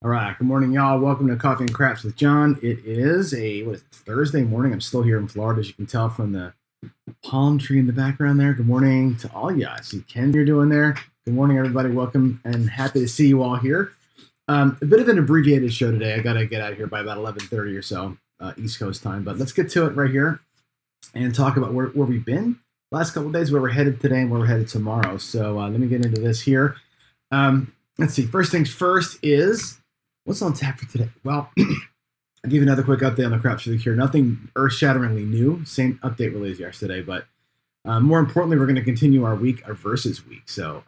All right, good morning, y'all. Welcome to Coffee and Craps with John. It is Thursday morning. I'm still here in Florida, as you can tell from the palm tree in the background there. Good morning to all you guys. See Ken, you're doing there. Good morning, everybody. Welcome and happy to see you all here. A bit of an abbreviated show today. I got to get out of here by about 11:30 or so East Coast time, but let's get to it right here and talk about where we've been last couple of days, where we're headed today, and where we're headed tomorrow. So let me get into this here. Let's see. First things first is what's on tap for today? Well, I'll give you another quick update on the Craps for the Cure. Nothing earth-shatteringly new. Same update really as yesterday, but more importantly, we're going to continue our versus week. So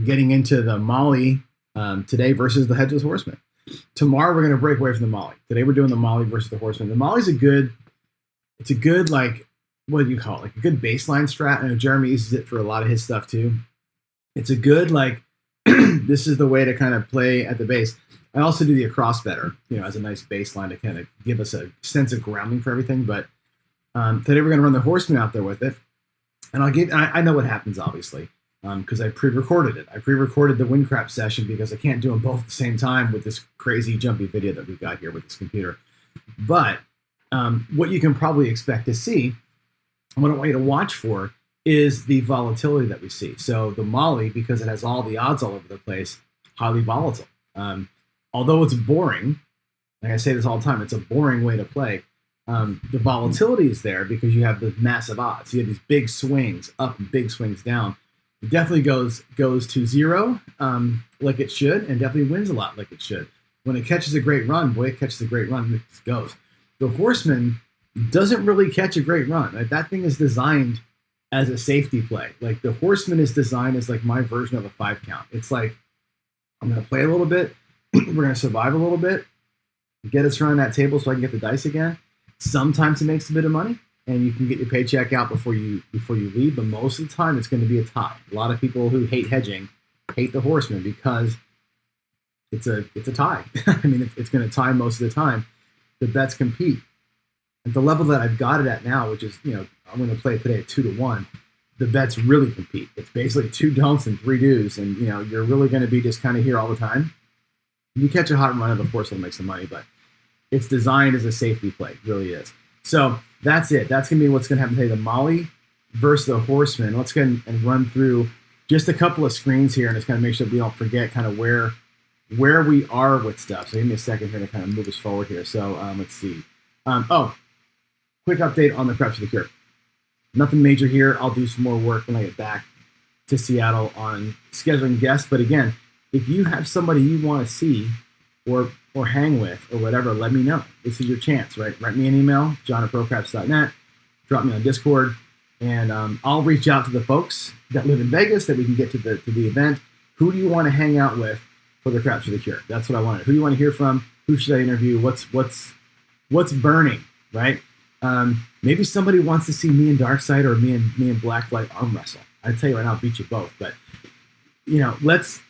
getting into the Molly today versus the Hedgeless Horseman. Tomorrow we're going to break away from the Molly. Today we're doing the Molly versus the Horseman. The Molly's a good, like, what do you call it? Like a good baseline strat. I know Jeremy uses it for a lot of his stuff too. It's a good, like, this is the way to kind of play at the base. I also do the across better, as a nice baseline to kind of give us a sense of grounding for everything. But today we're going to run the Horseman out there with it. And I know what happens, obviously, because I pre-recorded it. I pre-recorded the wind crap session because I can't do them both at the same time with this crazy jumpy video that we've got here with this computer. But what you can probably expect to see, and what I want you to watch for, is the volatility that we see. So the Molly, because it has all the odds all over the place, highly volatile. Although it's boring, like I say this all the time, it's a boring way to play. The volatility is there because you have the massive odds. You have these big swings up and big swings down. It definitely goes to zero like it should, and definitely wins a lot like it should. When it catches a great run, boy, it catches a great run, it goes. The Horseman doesn't really catch a great run. Right? That thing is designed as a safety play. Like the Horseman is designed as like my version of a 5 count. It's like, I'm going to play a little bit. We're going to survive a little bit, get us around that table so I can get the dice again. Sometimes it makes a bit of money, and you can get your paycheck out before you leave. But most of the time, it's going to be a tie. A lot of people who hate hedging hate the Horseman because it's a tie. I mean, it's going to tie most of the time. The bets compete at the level that I've got it at now, which is I'm going to play it today at 2-1. The bets really compete. It's basically 2 don'ts and 3 do's, and you're really going to be just kind of here all the time. You catch a hot run, of course, it'll make some money, but it's designed as a safety play. It really is. So that's it. That's going to be what's going to happen today. The Molly versus the Horseman. Let's go ahead and run through just a couple of screens here and just kind of make sure we don't forget kind of where we are with stuff. So give me a second here to kind of move us forward here. So let's see. Quick update on the Craps for the Cure. Nothing major here. I'll do some more work when I get back to Seattle on scheduling guests. But again, if you have somebody you want to see or hang with or whatever, let me know. This is your chance, right? Write me an email, john@procraps.net, drop me on Discord, and I'll reach out to the folks that live in Vegas that we can get to the event. Who do you want to hang out with for the Craps for the Cure? That's what I wanted. Who do you want to hear from? Who should I interview? What's burning, right? Maybe somebody wants to see me and Darkside or me and Blacklight arm wrestle. I tell you right now, I'll beat you both. But let's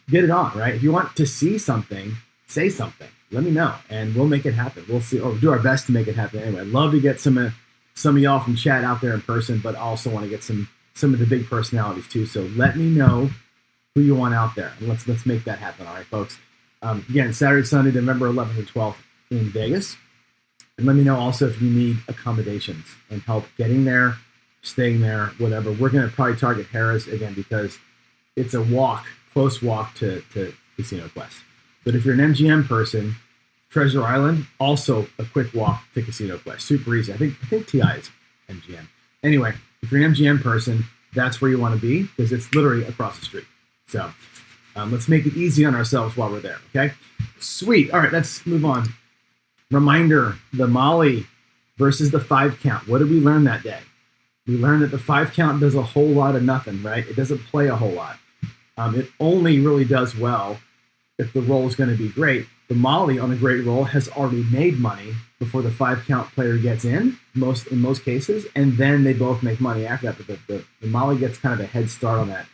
get it on, right? If you want to see something, say something. Let me know, and we'll make it happen. We'll see, or do our best to make it happen. Anyway, I'd love to get some of y'all from chat out there in person, but also want to get some of the big personalities too. So let me know who you want out there, and let's make that happen. All right, folks. Again, Saturday, Sunday, November 11th and 12th in Vegas. And let me know also if you need accommodations and help getting there, staying there, whatever. We're going to probably target Harrah's again because it's a close walk to Casino Quest. But if you're an MGM person, Treasure Island, also a quick walk to Casino Quest. Super easy. I think TI is MGM. Anyway, if you're an MGM person, that's where you want to be because it's literally across the street. So let's make it easy on ourselves while we're there, okay? Sweet. All right, let's move on. Reminder, the Molly versus the 5 count. What did we learn that day? We learned that the 5 count does a whole lot of nothing, right? It doesn't play a whole lot. It only really does well if the roll is going to be great. The Molly on a great roll has already made money before the 5 count player gets in most cases, and then they both make money after that. But the Molly gets kind of a head start on that.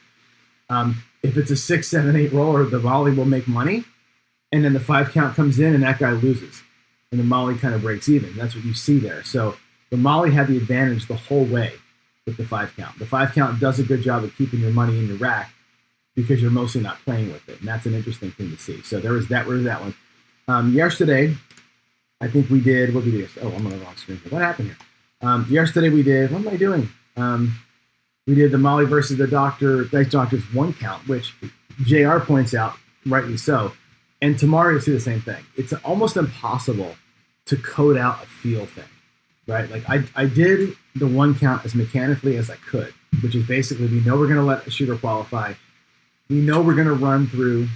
If it's a 6, 7, 8 roller, the Molly will make money, and then the 5 count comes in and that guy loses, and the Molly kind of breaks even. That's what you see there. So the Molly had the advantage the whole way with the 5 count. The 5 count does a good job of keeping your money in your rack because you're mostly not playing with it, and that's an interesting thing to see. So there was that one. Yesterday, I think we did, what did we do? Oh, I'm on the wrong screen. What happened here? Yesterday we did, what am I doing? We did the Molly versus the Dice Doctor's one count, which JR points out, rightly so. And tomorrow you'll see the same thing. It's almost impossible to code out a feel thing, right? Like I did the one count as mechanically as I could, which is basically we know we're going to let a shooter qualify. We know we're going to run through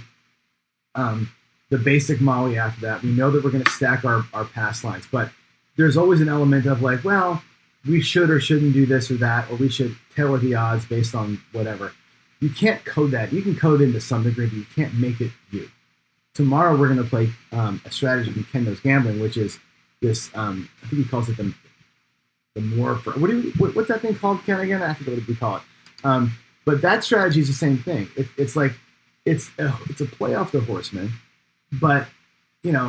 the basic Molly after that. We know that we're going to stack our pass lines, but there's always an element of like, well, we should or shouldn't do this or that, or we should tailor the odds based on whatever. You can't code that. You can code it into some degree, but you can't make it you. Tomorrow we're going to play a strategy from Ken Knows Gambling, which is this. I think he calls it the more. What's that thing called, Ken? Again, I forget what we call it. But that strategy is the same thing. It's like it's a play off the Horseman, but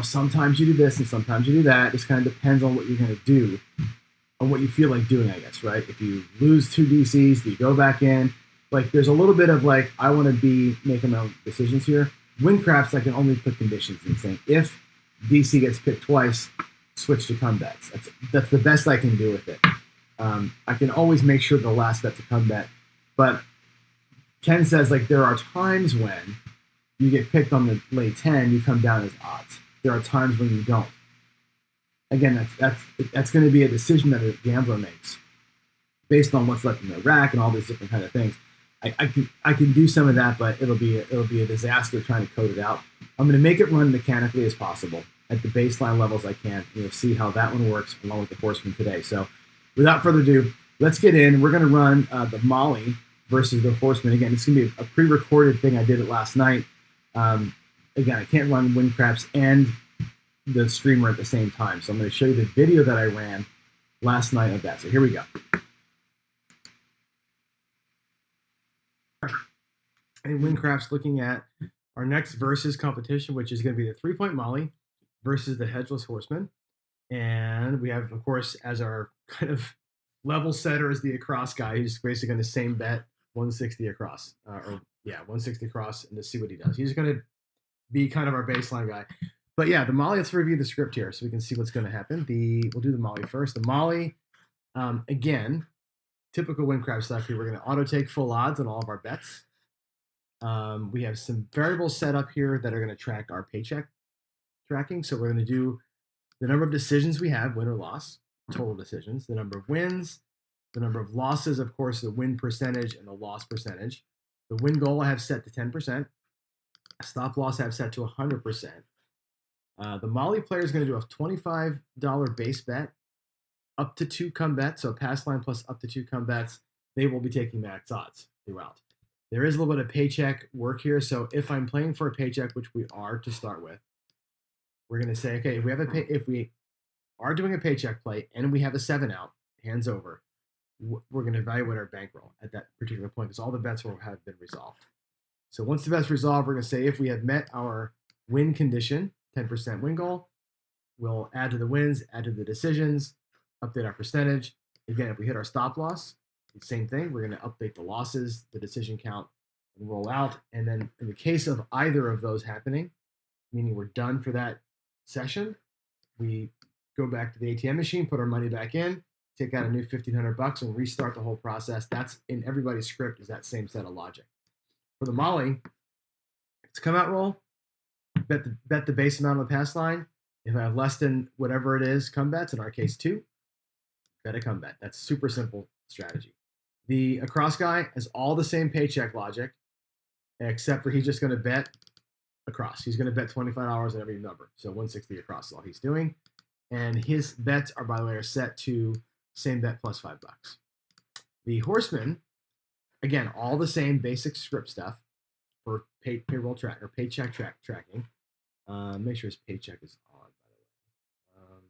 sometimes you do this and sometimes you do that. It kind of depends on what you're going to do. On what you feel like doing, I guess, right? If you lose 2 DCs, do you go back in? Like, there's a little bit of like, I want to be making my own decisions here. Windcrafts, I can only put conditions in, saying if DC gets picked twice, switch to comebacks. That's the best I can do with it. I can always make sure the last bet's a comeback, but Ken says like there are times when you get picked on the late 10, you come down as odds. There are times when you don't. Again, that's going to be a decision that a gambler makes based on what's left in the rack and all these different kind of things. I can do some of that, but it'll be a disaster trying to code it out. I'm going to make it run mechanically as possible at the baseline levels I can. You'll see how that one works along with the Horseman today. So without further ado, let's get in. We're going to run the Molly versus the Horseman. Again, it's going to be a pre-recorded thing. I did it last night. Again, I can't run Windcrafts and the streamer at the same time. So I'm going to show you the video that I ran last night of that. So here we go. And Windcraft's looking at our next versus competition, which is going to be the 3-point Molly versus the Hedgeless Horseman. And we have, of course, as our kind of level setter is the across guy. He's basically going to same bet 160 across, 160 across, and to see what he does. He's going to be kind of our baseline guy. But yeah, the Molly, let's review the script here so we can see what's going to happen. We'll do the Molly first. The Molly, again, typical Windcraft stuff here. We're going to auto take full odds on all of our bets. We have some variables set up here that are going to track our paycheck tracking. So we're going to do the number of decisions we have, win or loss, total decisions, the number of wins, the number of losses, of course, the win percentage and the loss percentage. The win goal I have set to 10%. Stop loss I have set to 100%. The Molly player is going to do a $25 base bet, up to 2 come bets, so pass line plus up to 2 come bets. They will be taking max odds throughout. There is a little bit of paycheck work here, so if I'm playing for a paycheck, which we are to start with, we're going to say, okay, if we are doing a paycheck play and we have a 7 out, hands over, we're going to evaluate our bankroll at that particular point because all the bets will have been resolved. So once the bet's resolved, we're going to say if we have met our win condition, 10% win goal, we'll add to the wins, add to the decisions, update our percentage. Again, if we hit our stop loss, same thing. We're going to update the losses, the decision count, and roll out. And then in the case of either of those happening, meaning we're done for that session, we go back to the ATM machine, put our money back in, take out a new $1,500 and restart the whole process. That's in everybody's script is that same set of logic. For the Molly, it's come out roll, bet the base amount on the pass line. If I have less than whatever it is, come bets, in our case 2, bet a come bet. That's super simple strategy. The across guy has all the same paycheck logic, except for he's just going to bet across. He's going to bet $25 on every number. So 160 across is all he's doing. And his bets are, by the way, are set to same bet plus $5. The Horseman, again, all the same basic script stuff for payroll track or paycheck tracking. Make sure his paycheck is on, by the way.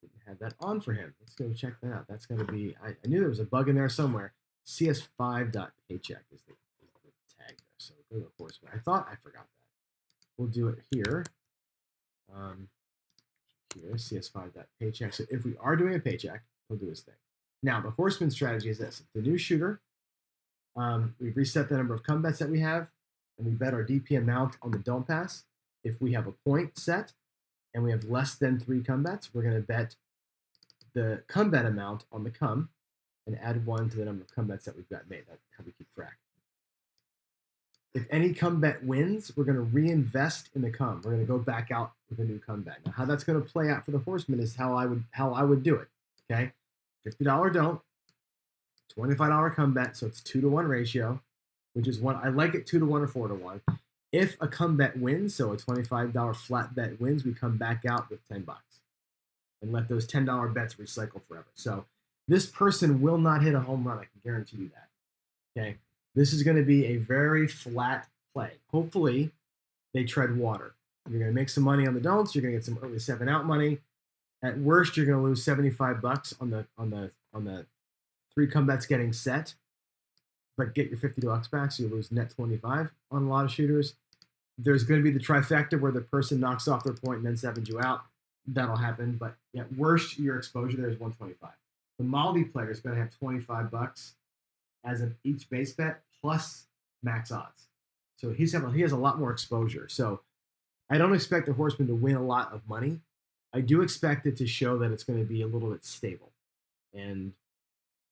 Didn't have that on for him. Let's go check that out. That's going to be, I knew there was a bug in there somewhere. CS5.paycheck is the tag there. So go to Horseman. I thought I forgot that. We'll do it here. Here, CS5.paycheck. So if we are doing a paycheck, he'll do his thing. Now, the Horseman strategy is this. The new shooter, we've reset the number of come bets that we have, and we bet our DP amount on the don't pass. if we have a point set and we have less than 3 come bets, we're going to bet the come bet amount on the come and add 1 to the number of come bets that we've got made. That's how we keep track. If any come bet wins, we're going to reinvest in the come. We're going to go back out with a new come bet. Now, how that's going to play out for the horseman is how I would do it. Okay, $50 don't, $25 come bet, so it's 2-to-1 ratio, which is one. I like it 2-to-1 or 4-to-1. If a come bet wins, so a $25 flat bet wins, we come back out with $10 and let those $10 bets recycle forever. So this person will not hit a home run. I can guarantee you that. Okay. This is going to be a very flat play. Hopefully, they tread water. You're going to make some money on the don'ts. You're going to get some early 7-out money. At worst, you're going to lose $75 on the 3 come bets getting set, but get your $50 back, so you lose net 25 on a lot of shooters. There's going to be the trifecta where the person knocks off their point and then 7s you out. That'll happen, but at worst, your exposure there is 125. The multi player is going to have $25 as of each base bet plus max odds. So he has a lot more exposure. So I don't expect the horseman to win a lot of money. I do expect it to show that it's going to be a little bit stable. And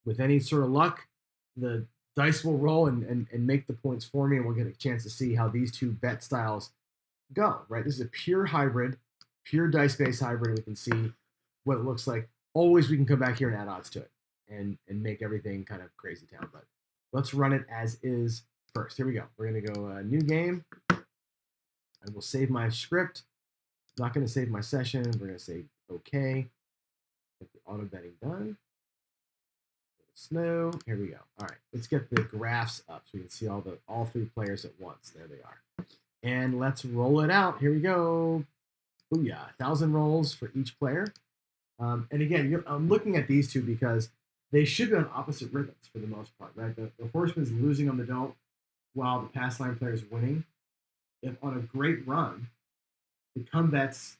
with any sort of luck, the dice will roll and make the points for me, and we'll get a chance to see how these two bet styles go, right? This is a pure hybrid, pure dice-based hybrid. We can see what it looks like. Always we can come back here and add odds to it and make everything kind of crazy town. But let's run it as is first. Here we go. We're going to go new game. I will save my script. I'm not going to save my session. We're going to say OK. Get the auto betting done. Snow. Here we go. All right. Let's get the graphs up so we can see all 3 players at once. There they are. And let's roll it out. Here we go. Booyah. 1,000 rolls for each player. And again, I'm looking at these two because they should be on opposite rhythms for the most part, right? The horseman's losing on the don't while the pass line player is winning. If on a great run, the come bets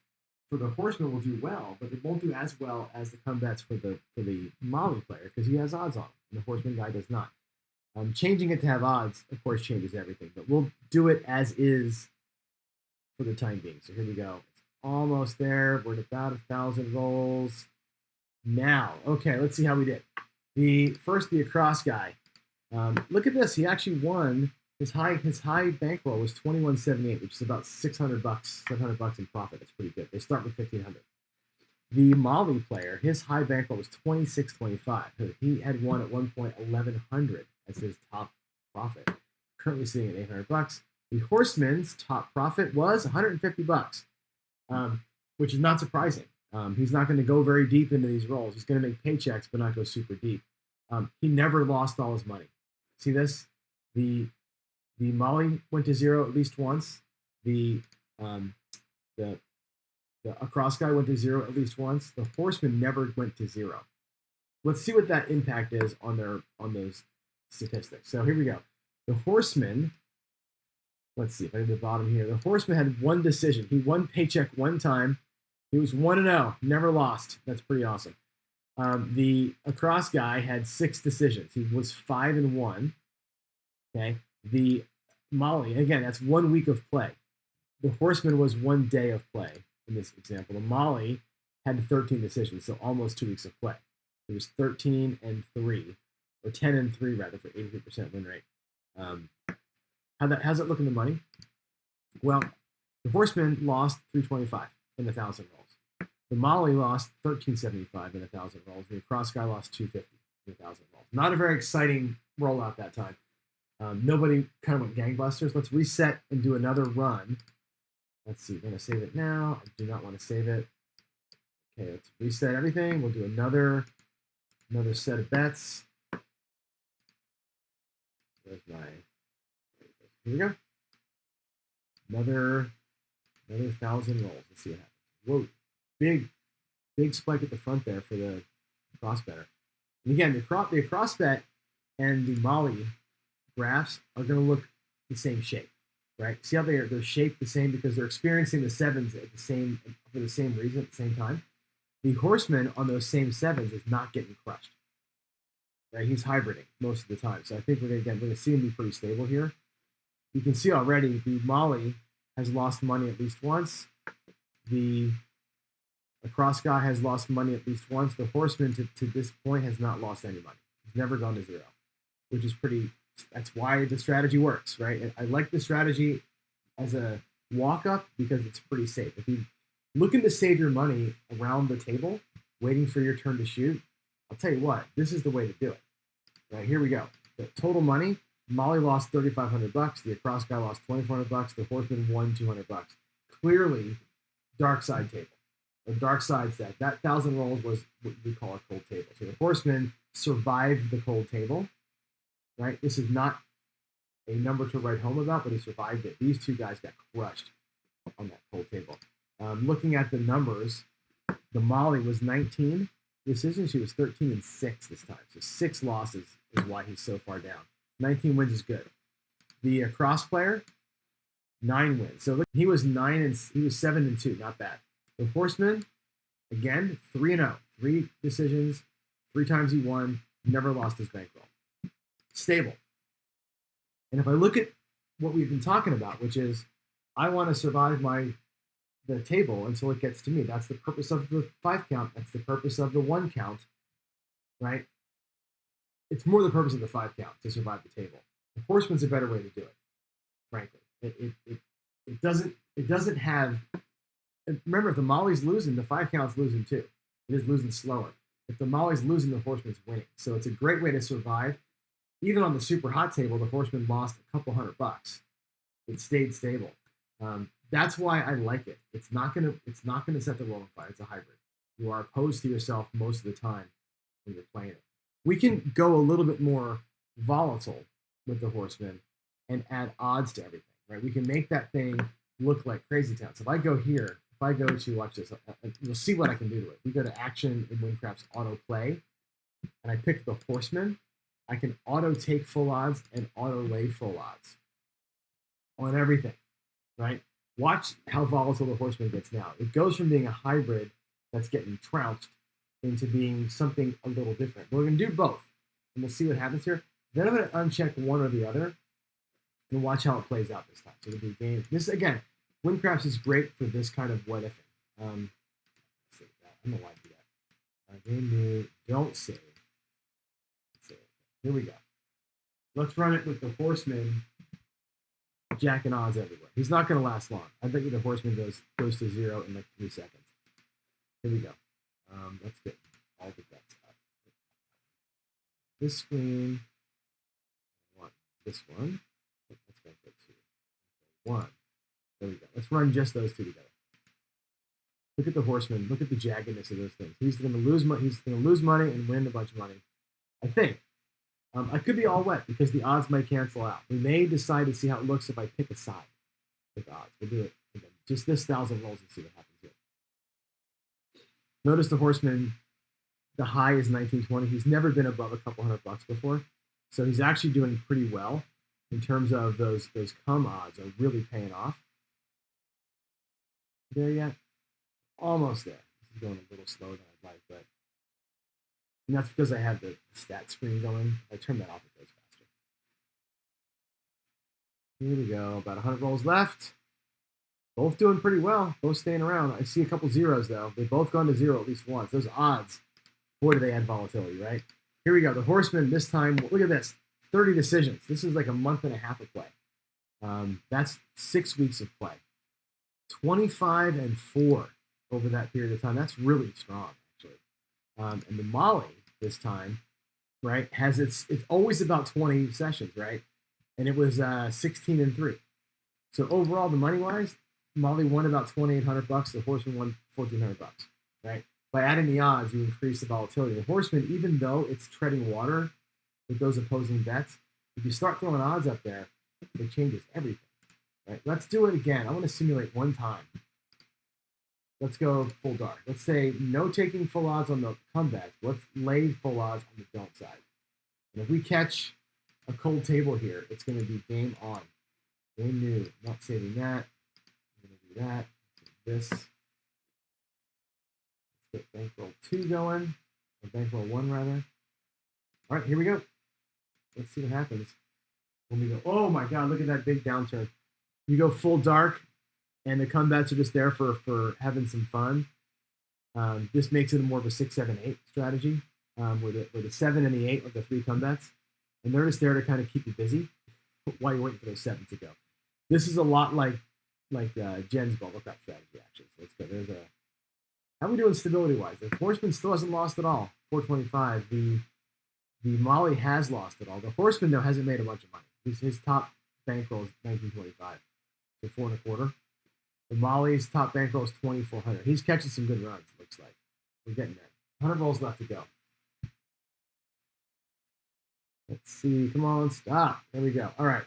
for the horseman will do well, but they won't do as well as the come bets for the Molly player because he has odds on it, and the horseman guy does not. Changing it to have odds, of course, changes everything, but we'll do it as is for the time being. So here we go. It's almost there. We're at about 1,000 rolls. Now, okay, let's see how we did. The across guy. Look at this. He actually won. His high bankroll was $21.78, which is about $600, $700 in profit. That's pretty good. They start with $1,500. The Molly player, his high bankroll was $26.25. He had won at one point $1,100 as his top profit. Currently sitting at $800. The horseman's top profit was $150, which is not surprising. He's not going to go very deep into these rolls. He's going to make paychecks, but not go super deep. He never lost all his money. See this? The Molly went to zero at least once. The across guy went to zero at least once. The horseman never went to zero. Let's see what that impact is on those statistics. So here we go. The horseman. Let's see if I go to the bottom here. The horseman had one decision. He won paycheck one time. He was 1-0, never lost. That's pretty awesome. The across guy had 6 decisions. He was 5-1. Okay. The Molly, again, that's 1 week of play. The horseman was 1 day of play in this example. The Molly had 13 decisions, so almost 2 weeks of play. It was 13-3, or 10-3 rather, for 83% win rate. How's it look in the money? Well, the horseman lost $325 in 1,000 rolls. The Molly lost $13.75 in 1,000 rolls. The across guy lost $250 in 1,000 rolls. Not a very exciting rollout that time. Nobody kind of went gangbusters. Let's reset and do another run. Let's see. We're going to save it now. I do not want to save it. Okay, let's reset everything. We'll do another set of bets. There's my. Here we go. Another 1,000 rolls. Let's see what happens. Whoa, big spike at the front there for the cross better. And again, the cross bet and the Molly graphs are going to look the same shape, right? See how they're shaped the same because they're experiencing the 7s for the same reason at the same time. The horseman on those same 7s is not getting crushed, right? He's hybriding most of the time. So I think we're going to see him be pretty stable here. You can see already the Molly has lost money at least once. The cross guy has lost money at least once. The horseman to this point has not lost any money. He's never gone to zero, which is pretty. That's why the strategy works, right? And I like the strategy as a walk up because it's pretty safe. If you're looking to save your money around the table, waiting for your turn to shoot, I'll tell you what, this is the way to do it. Right, here we go. The total money, Molly lost $3,500. The across guy lost $2,400. The horseman won $200. Clearly, dark side table. Or dark side set. That 1,000 rolls was what we call a cold table. So the horseman survived the cold table. Right? This is not a number to write home about, but he survived it. These two guys got crushed on that cold table. Looking at the numbers, the Molly was 19 decisions. She was 13-6 this time. So 6 losses is why he's so far down. 19 wins is good. The cross player, 9 wins. So look, he was 7-2, not bad. The horseman, again, 3-0. 3 decisions, 3 times he won, never lost his bankroll. Stable. And if I look at what we've been talking about, which is I want to survive the table until it gets to me. That's the purpose of the 5 count. That's the purpose of the 1 count, right? It's more the purpose of the 5 count to survive the table. The horseman's a better way to do it, frankly. It doesn't have. Remember, if the Molly's losing, the 5 count's losing too. It is losing slower. If the Molly's losing, the horseman's winning. So it's a great way to survive. Even on the super hot table, the horseman lost a couple $100. It stayed stable. That's why I like it. It's not gonna set the world on fire. It's a hybrid. You are opposed to yourself most of the time when you're playing it. We can go a little bit more volatile with the horseman and add odds to everything, right? We can make that thing look like Crazy Town. So if I go here, if I go to, watch this, you'll see what I can do to it. We go to action in WinCraft's auto play, and I pick the horseman. I can auto take full odds and auto lay full odds on everything, right? Watch how volatile the horseman gets now. It goes from being a hybrid that's getting trounced into being something a little different. We're going to do both, and we'll see what happens here. Then I'm going to uncheck one or the other and watch how it plays out this time. So we'll do game. This, again, WinCrafts is great for this kind of what ifing. Save that. I don't know why I do that. Game new, don't save. Here we go. Let's run it with the horseman jacking odds everywhere. He's not going to last long. I bet you the horseman goes to 0 in like 3 seconds. Here we go. Let's get all the bets up. This screen. I want this one. Let's go for 2. 1. There we go. Let's run just those 2 together. Look at the horseman. Look at the jaggedness of those things. He's going to lose money. He's going to lose money and win a bunch of money. I think. I could be all wet because the odds might cancel out. We may decide to see how it looks if I pick a side with odds. We'll do it again. Just this 1,000 rolls and see what happens here. Notice the horseman, the high is 1920. He's never been above a couple $100 before. So he's actually doing pretty well in terms of those come odds are really paying off. There yet? Almost there. This is going a little slower than I'd like, but and that's because I have the stat screen going. I turn that off, it goes faster. Here we go, about 100 rolls left. Both doing pretty well, both staying around. I see a couple zeros though. They've both gone to 0 at least once. Those odds, boy, do they add volatility, right? Here we go, the horseman this time, look at this, 30 decisions. This is like a month and a half of play. That's 6 weeks of play. 25-4 over that period of time. That's really strong, actually. And the Molly this time, right, it's always about 20 sessions, right? And it was 16-3. So overall, the money wise, Molly won about $2,800. The horseman won $1,400, right? By adding the odds, you increase the volatility. The horseman, even though it's treading water with those opposing bets, if you start throwing odds up there, it changes everything, right? Let's do it again. I want to simulate one time. Let's go full dark. Let's say no taking full odds on the comebacks. Let's lay full odds on the don't side. And if we catch a cold table here, it's going to be game on. Game new. Not saving that. I'm going to do that. This. Let's get bankroll 2 going. Or bankroll 1, rather. All right, here we go. Let's see what happens. When we go, oh my God, look at that big downturn. You go full dark. and the come bets are just there for having some fun. This makes it more of a 6, 7, 8 strategy, where the 7 and the 8 are the 3 come bets, and they're just there to kind of keep you busy while you're waiting for those 7 to go. This is a lot like Jen's bubble crap strategy, actually. So let's go. There's a how are we doing stability wise? The Horseman still hasn't lost at all. 425. The Molly has lost it all. The Horseman though hasn't made a bunch of money. His top bankroll is 1925, so 4.25. The Molly's top bankroll is 2400. He's catching some good runs. It looks like we're getting there. 100 rolls left to go. Let's see. Come on, stop. There we go. All right.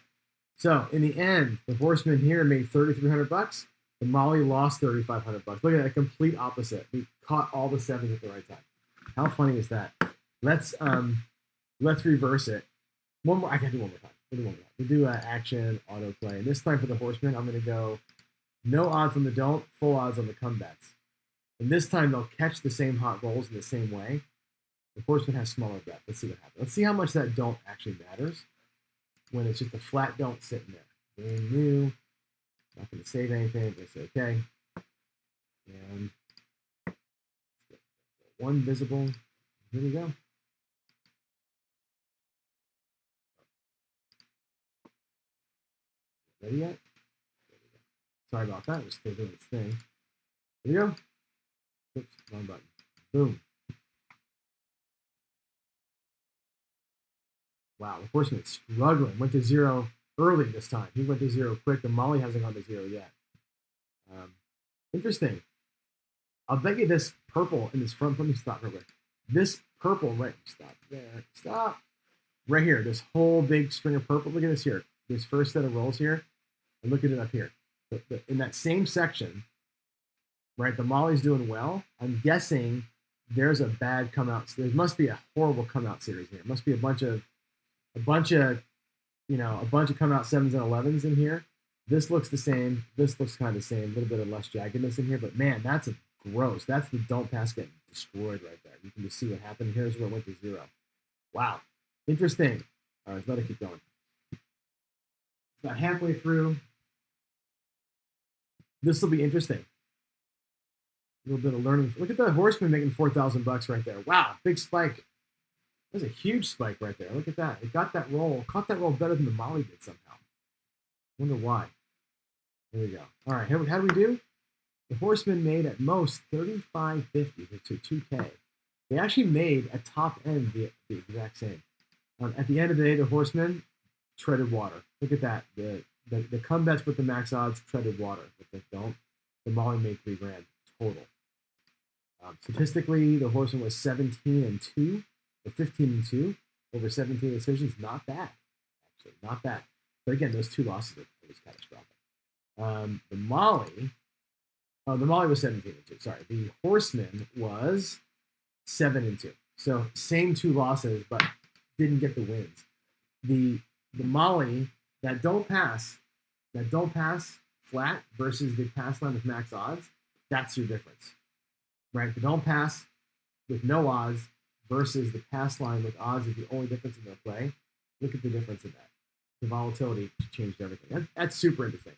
So in the end, the Horseman here made $3,300. The Molly lost $3,500. Look at that, complete opposite. We caught all the 7s at the right time. How funny is that? Let's reverse it. One more. I can do one more time. We'll do action autoplay. And this time for the Horseman, I'm going to go no odds on the don't, full odds on the comebacks. And this time they'll catch the same hot rolls in the same way. The Horseman has smaller bet. Let's see what happens. Let's see how much that don't actually matters when it's just a flat don't sitting there. Brand new. Not going to save anything. I'm going to say okay. And one visible. Here we go. Ready yet? Sorry about that. We're still doing its thing. Here we go. Oops, wrong button. Boom. Wow, the Horseman is struggling. Went to 0 early this time. He went to 0 quick. The Molly hasn't gone to 0 yet. Interesting. I'll bet you this purple in this front. Let me stop real quick. This purple, right? Stop there. Stop. Right here. This whole big string of purple. Look at this here. This first set of rolls here. And look at it up here. In that same section, right? The Molly's doing well. I'm guessing there's a bad come out. There must be a horrible come out series here. It must be a bunch of come out 7s and 11s in here. This looks the same. This looks kind of the same. A little bit of less jaggedness in here, but man, that's a gross. That's the don't pass getting destroyed right there. You can just see what happened. Here's where it went to 0. Wow, interesting. All right, let it keep going. About halfway through. This will be interesting. A little bit of learning. Look at the Horseman making $4,000 right there. Wow, big spike. There's a huge spike right there. Look at that. It got that roll, caught that roll better than the Molly did somehow. Wonder why. There we go. All right, how do we do? The Horseman made at most $35.50 to $2K. They actually made a top end the exact same. At the end of the day, the Horseman treaded water. Look at that. The come bets with the max odds treaded water. But they don't. The Molly made $3,000 total. Statistically, the Horseman was 17-2 or 15-2 over 17 decisions. Not bad, actually, not bad. But again, those 2 losses are catastrophic. The Molly was 17-2. Sorry, the Horseman was 7-2. So same 2 losses, but didn't get the wins. The Molly that don't pass flat versus the pass line with max odds. That's your difference, right? The don't pass with no odds versus the pass line with odds is the only difference in their play. Look at the difference in that. The volatility changed everything. That's super interesting.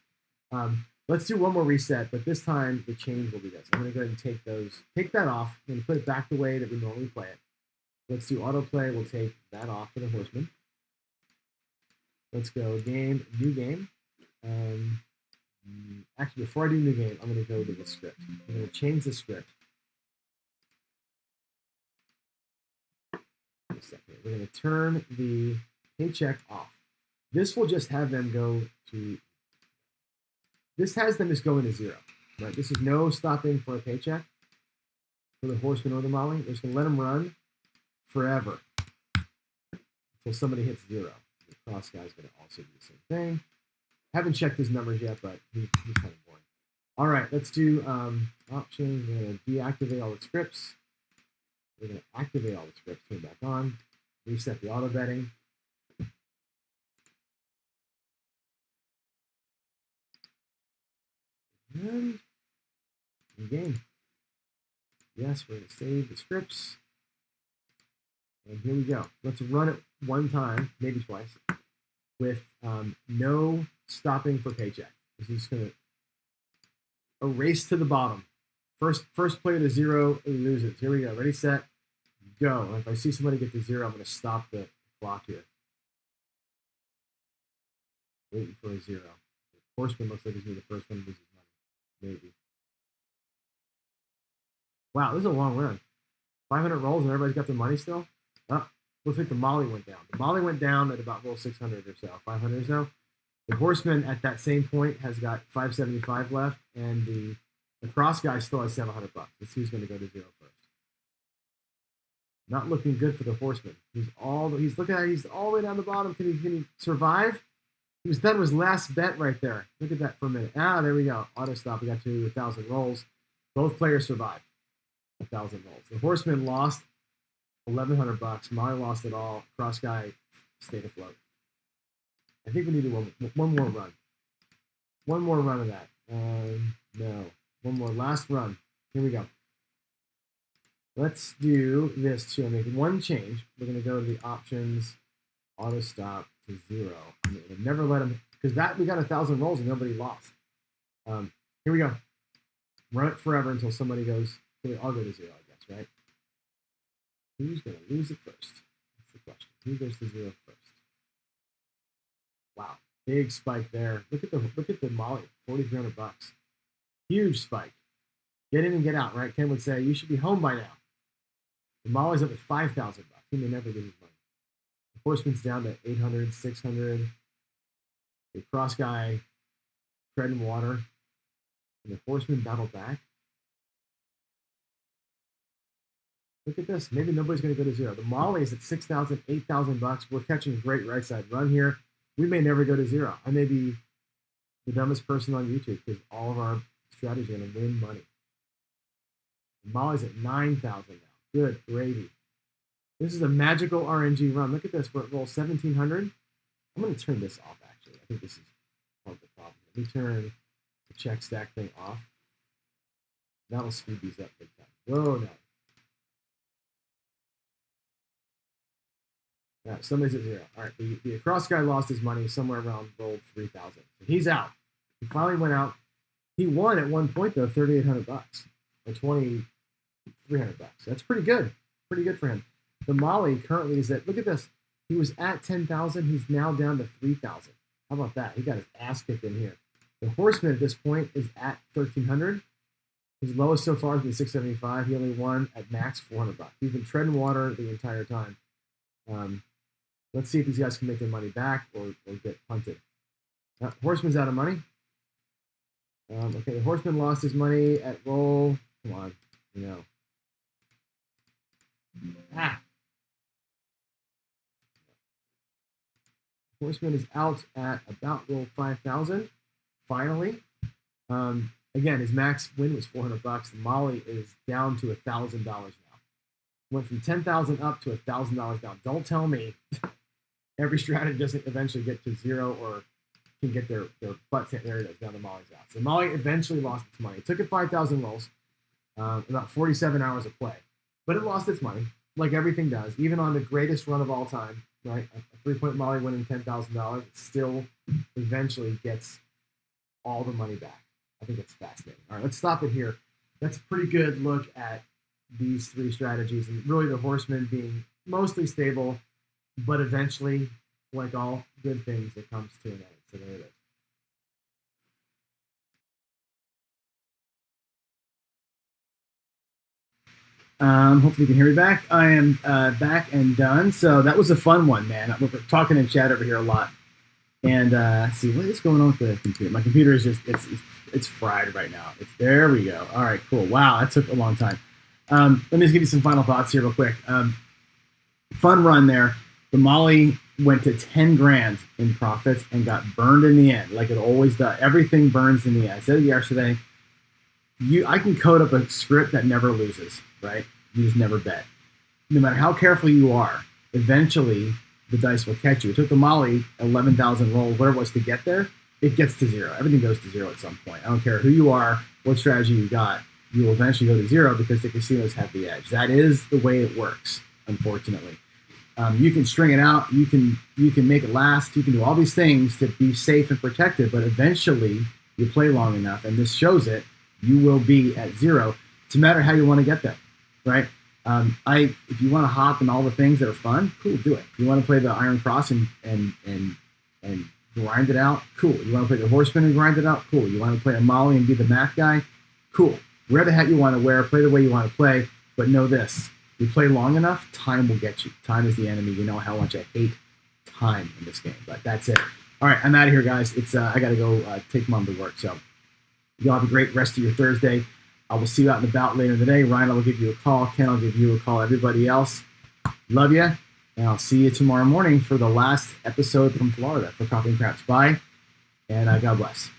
Let's do one more reset, but this time the change will be this. I'm going to go ahead and take that off. I'm going to put it back the way that we normally play it. Let's do autoplay. We'll take that off for the Horseman. Let's go new game. Actually, before I do new game, I'm going to go to the script. I'm going to change the script. A second. We're going to turn the paycheck off. This will just have them go to. This has them just go into 0. Right. This is no stopping for a paycheck for the Horseman or the Molly. We're just going to let them run forever until somebody hits 0. The cross guy's going to also do the same thing. Haven't checked his numbers yet, but he's kind of boring. All right, let's do options. We're going to deactivate all the scripts. We're going to activate all the scripts, turn back on, reset the auto betting. And new game. Yes, we're going to save the scripts. And here we go. Let's run it one time, maybe twice, with no stopping for paycheck. This is going to a race to the bottom. First player to zero loses. Here we go. Ready, set, go. And if I see somebody get to zero, I'm going to stop the clock here. Waiting for a zero. Horseman looks like he's going to be the first one to lose his money. Maybe. Wow, this is a long run. 500 rolls and everybody's got their money still? Oh, looks like the Molly went down. The Molly went down at about roll 600 or so, 500 or so. The Horseman at that same point has got 575 left, and the cross guy still has $700. Let's see who's going to go to zero first. Not looking good for the Horseman. He's looking at it, he's all the way down the bottom. Can he survive? He was done with his last bet right there. Look at that for a minute. Ah, there we go. Auto stop. We got to 1,000 rolls. Both players survived 1,000 rolls. The Horseman lost $1,100. Molly lost it all. Cross guy stayed afloat. I think we need one more run. One more run of that. No. One more. Last run. Here we go. Let's do this too. I'm making one change. We're going to go to the options, auto stop to zero. We'll never let him, because that we got 1,000 rolls and nobody lost. Here we go. Run it forever until somebody goes. I'll go to zero, I guess, right? Who's going to lose it first? That's the question. Who goes to zero first? Wow, big spike there. Look at the Molly, $4,300. Huge spike. Get in and get out, right? Ken would say you should be home by now. The Molly's up at $5,000. He may never get his money. The Horseman's down to 800, 600. The cross guy treading water. And the Horseman battled back. Look at this. Maybe nobody's going to go to zero. The Molly is at $6,000, $8,000. We're catching a great right side run here. We may never go to zero. I may be the dumbest person on YouTube because all of our strategies are going to win money. The Molly's at 9,000 now. Good gravy. This is a magical RNG run. Look at this. We're at roll 1,700. I'm going to turn this off, actually. I think this is part of the problem. Let me turn the check stack thing off. That'll speed these up big time. Whoa, no. All right, somebody's at zero. All right, the cross guy lost his money somewhere around roll 3,000. So he's out. He finally went out. He won at one point, though, $3,800 or $2,300. That's pretty good. Pretty good for him. The Molly currently is at, look at this. He was at 10,000. He's now down to 3,000. How about that? He got his ass kicked in here. The Horseman at this point is at 1,300. His lowest so far has been 675. He only won at max $400. He's been treading water the entire time. Let's see if these guys can make their money back or get punted. Horseman's out of money. Okay, the Horseman lost his money at roll. Come on, you know. Horseman is out at about roll 5,000. Finally, again, his max win was $400. The Molly is down to $1,000 now. Went from 10,000 up to $1,000 down. Don't tell me every strategy doesn't eventually get to zero or can get their butts hit. There it is. Now the Molly's out. So Molly eventually lost its money. It took it 5,000 rolls, about 47 hours of play, but it lost its money, like everything does. Even on the greatest run of all time, right? A 3-point Molly winning $10,000, it still eventually gets all the money back. I think it's fascinating. All right, let's stop it here. That's a pretty good look at these three strategies, and really the Horseman being mostly stable, but eventually, like all good things, it comes to an end. So there it is. Hopefully you can hear me back. I am back and done. So that was a fun one, man. We're talking in chat over here a lot. And let's see, what is going on with the computer? My computer is just, it's fried right now. There we go. All right, cool. Wow, that took a long time. Let me just give you some final thoughts here real quick. Fun run there. The Molly went to 10 grand in profits and got burned in the end, like it always does. Everything burns in the end. I said it yesterday. I can code up a script that never loses, right? You just never bet. No matter how careful you are, eventually the dice will catch you. It took the Molly 11,000 rolls, whatever it was to get there. It gets to zero. Everything goes to zero at some point. I don't care who you are, what strategy you got. You will eventually go to zero because the casinos have the edge. That is the way it works, unfortunately. You can string it out. You can make it last. You can do all these things to be safe and protected. But eventually, you play long enough, and this shows it, you will be at zero. It's a matter how you want to get there, right? If you want to hop and all the things that are fun, cool, do it. If you want to play the Iron Cross and grind it out, cool. You want to play the Horseman and grind it out, cool. You want to play a Molly and be the math guy, cool. Wear the hat you want to wear, play the way you want to play, but know this: you play long enough, time will get you. Time is the enemy. You know how much I hate time in this game, but that's it. All right, I'm out of here, guys. It's I got to go take Mom to work. So y'all have a great rest of your Thursday. I will see you out and about later in the day. Ryan will give you a call. Ken will give you a call. Everybody else, love you. And I'll see you tomorrow morning for the last episode from Florida for Coffee and Craps. Bye, and God bless.